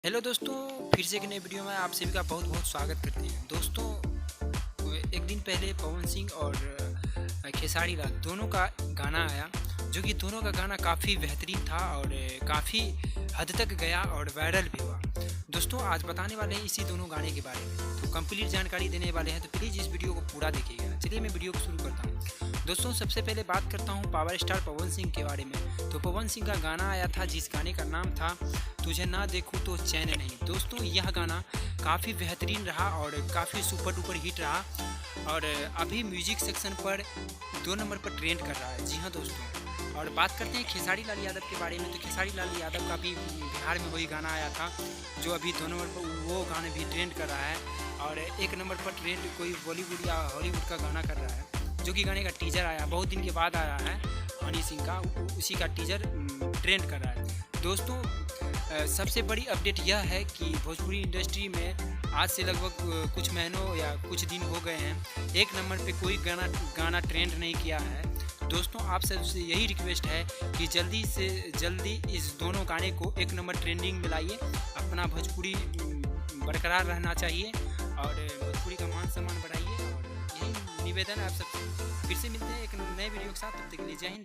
Hello दोस्तों, फिर से एक नए वीडियो में आप सभी का बहुत बहुत स्वागत करते हैं। दोस्तों, एक दिन पहले पवन सिंह और खेसारी लाल दोनों का गाना आया, जो कि दोनों का गाना काफ़ी बेहतरीन था और काफ़ी हद तक गया और वायरल भी हुआ। दोस्तों, आज बताने वाले हैं इसी दोनों गाने के बारे में, तो कंप्लीट जानकारी देने वाले हैं, तो प्लीज़ इस वीडियो को पूरा देखिएगा। चलिए मैं वीडियो को शुरू करता हूँ। दोस्तों, सबसे पहले बात करता हूँ पावर स्टार पवन सिंह के बारे में। तो पवन सिंह का गाना आया था, जिस गाने का नाम था तुझे ना देखूं तो चैन नहीं। दोस्तों, यह गाना काफ़ी बेहतरीन रहा और काफ़ी सुपर डुपर हिट रहा और अभी म्यूजिक सेक्शन पर 2 नंबर पर ट्रेंड कर रहा है। जी हाँ दोस्तों, और बात करते हैं खेसारी लाल यादव के बारे में। तो खेसारी लाल यादव का भी बिहार में वही गाना आया था, जो अभी 2 नंबर पर वो गाने भी ट्रेंड कर रहा है और 1 नंबर पर ट्रेंड कोई बॉलीवुड या हॉलीवुड का गाना कर रहा है, जो कि गाने का टीजर आया बहुत दिन के बाद आया है। हनी सिंह का उसी का टीजर ट्रेंड कर रहा है। दोस्तों, सबसे बड़ी अपडेट यह है कि भोजपुरी इंडस्ट्री में आज से लगभग कुछ महीनों या कुछ दिन हो गए हैं, 1 नंबर पे कोई गाना ट्रेंड नहीं किया है। दोस्तों, आप सबसे यही रिक्वेस्ट है कि जल्दी से जल्दी इस दोनों गाने को 1 नंबर ट्रेंडिंग में लाइए। अपना भोजपुरी बरकरार रहना चाहिए और भोजपुरी का मान सम्मान बढ़ाइए, और यही निवेदन है आप सबसे। फिर से मिलते हैं एक नए वीडियो के साथ, तब तक के लिए जय हिंद।